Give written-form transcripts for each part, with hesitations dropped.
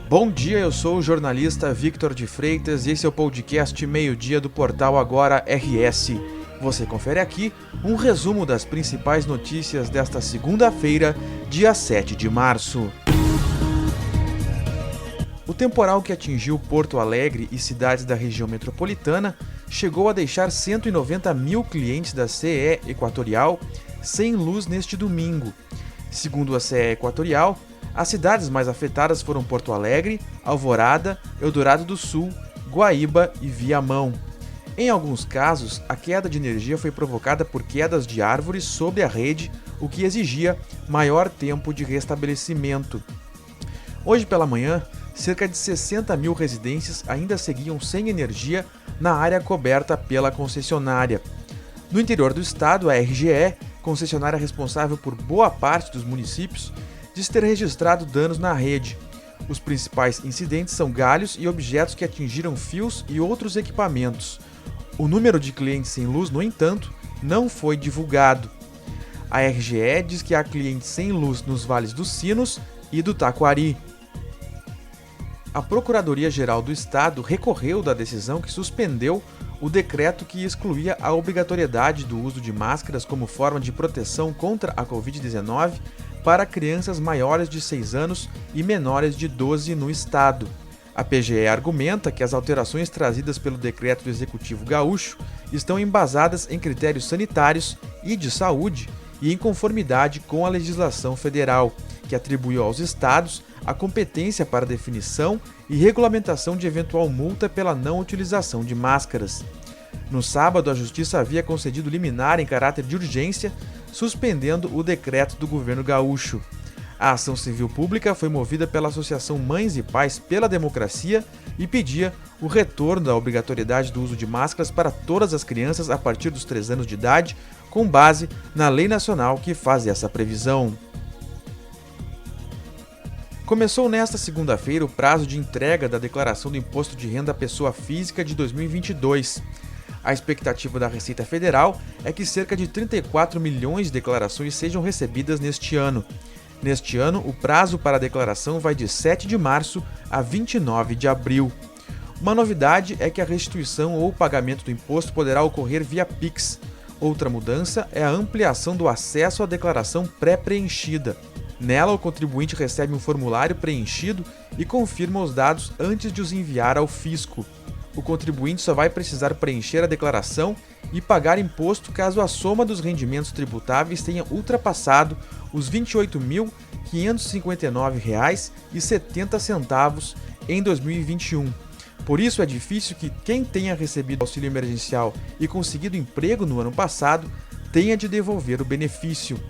Bom dia, eu sou o jornalista Victor de Freitas e esse é o podcast Meio-Dia do portal Agora RS. Você confere aqui um resumo das principais notícias desta segunda-feira, dia 7 de março. O temporal que atingiu Porto Alegre e cidades da região metropolitana chegou a deixar 190 mil clientes da CE Equatorial sem luz neste domingo. Segundo a CE Equatorial, as cidades mais afetadas foram Porto Alegre, Alvorada, Eldorado do Sul, Guaíba e Viamão. Em alguns casos, a queda de energia foi provocada por quedas de árvores sobre a rede, o que exigia maior tempo de restabelecimento. Hoje pela manhã, cerca de 60 mil residências ainda seguiam sem energia na área coberta pela concessionária. No interior do estado, a RGE, concessionária responsável por boa parte dos municípios, diz ter registrado danos na rede. Os principais incidentes são galhos e objetos que atingiram fios e outros equipamentos. O número de clientes sem luz, no entanto, não foi divulgado. A RGE diz que há clientes sem luz nos vales dos Sinos e do Taquari. A Procuradoria-Geral do Estado recorreu da decisão que suspendeu o decreto que excluía a obrigatoriedade do uso de máscaras como forma de proteção contra a Covid-19 para crianças maiores de 6 anos e menores de 12 no estado. A PGE argumenta que as alterações trazidas pelo decreto do Executivo Gaúcho estão embasadas em critérios sanitários e de saúde e em conformidade com a legislação federal, que atribuiu aos estados a competência para definição e regulamentação de eventual multa pela não utilização de máscaras. No sábado, a Justiça havia concedido liminar em caráter de urgência, suspendendo o decreto do governo gaúcho. A ação civil pública foi movida pela Associação Mães e Pais pela Democracia e pedia o retorno da obrigatoriedade do uso de máscaras para todas as crianças a partir dos 3 anos de idade, com base na lei nacional que faz essa previsão. Começou nesta segunda-feira o prazo de entrega da declaração do Imposto de Renda à Pessoa Física de 2022. A expectativa da Receita Federal é que cerca de 34 milhões de declarações sejam recebidas neste ano. Neste ano, o prazo para a declaração vai de 7 de março a 29 de abril. Uma novidade é que a restituição ou pagamento do imposto poderá ocorrer via Pix. Outra mudança é a ampliação do acesso à declaração pré-preenchida. Nela, o contribuinte recebe um formulário preenchido e confirma os dados antes de os enviar ao fisco. O contribuinte só vai precisar preencher a declaração e pagar imposto caso a soma dos rendimentos tributáveis tenha ultrapassado os R$ 28.559,70 em 2021. Por isso, é difícil que quem tenha recebido auxílio emergencial e conseguido emprego no ano passado tenha de devolver o benefício.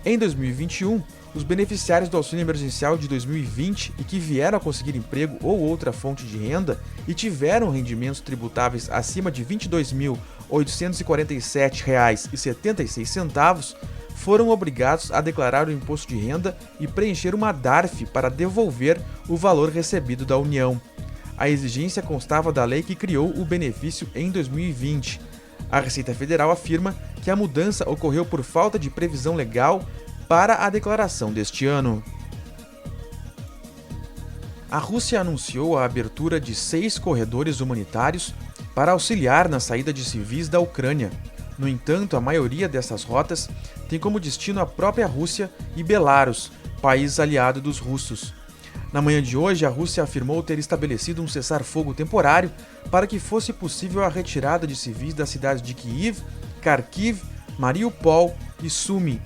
Em 2021, os beneficiários do auxílio emergencial de 2020 e que vieram a conseguir emprego ou outra fonte de renda e tiveram rendimentos tributáveis acima de R$ 22.847,76 foram obrigados a declarar o imposto de renda e preencher uma DARF para devolver o valor recebido da União. A exigência constava da lei que criou o benefício em 2020. A Receita Federal afirma que a mudança ocorreu por falta de previsão legal para a declaração deste ano. A Rússia anunciou a abertura de 6 corredores humanitários para auxiliar na saída de civis da Ucrânia. No entanto, a maioria dessas rotas tem como destino a própria Rússia e Belarus, país aliado dos russos. Na manhã de hoje, a Rússia afirmou ter estabelecido um cessar-fogo temporário para que fosse possível a retirada de civis das cidades de Kiev, Kharkiv, Mariupol e Sumy.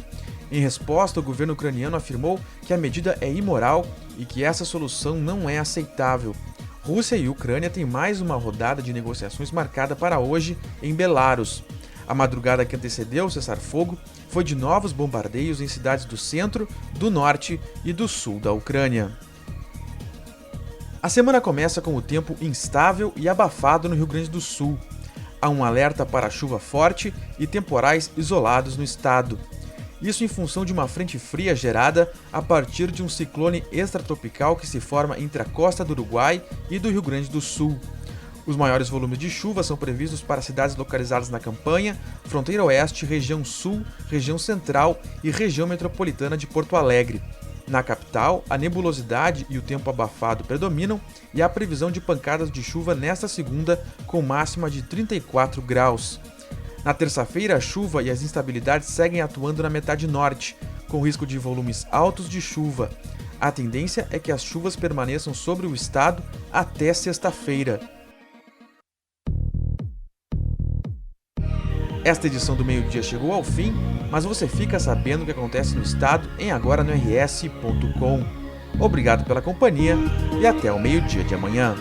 Em resposta, o governo ucraniano afirmou que a medida é imoral e que essa solução não é aceitável. Rússia e Ucrânia têm mais uma rodada de negociações marcada para hoje em Belarus. A madrugada que antecedeu o cessar-fogo foi de novos bombardeios em cidades do centro, do norte e do sul da Ucrânia. A semana começa com o tempo instável e abafado no Rio Grande do Sul. Há um alerta para chuva forte e temporais isolados no estado. Isso em função de uma frente fria gerada a partir de um ciclone extratropical que se forma entre a costa do Uruguai e do Rio Grande do Sul. Os maiores volumes de chuva são previstos para cidades localizadas na Campanha, Fronteira Oeste, Região Sul, Região Central e Região Metropolitana de Porto Alegre. Na capital, a nebulosidade e o tempo abafado predominam e há previsão de pancadas de chuva nesta segunda, com máxima de 34 graus. Na terça-feira, a chuva e as instabilidades seguem atuando na metade norte, com risco de volumes altos de chuva. A tendência é que as chuvas permaneçam sobre o estado até sexta-feira. Esta edição do Meio-Dia chegou ao fim, mas você fica sabendo o que acontece no estado em agora no rs.com. Obrigado pela companhia e até o meio-dia de amanhã.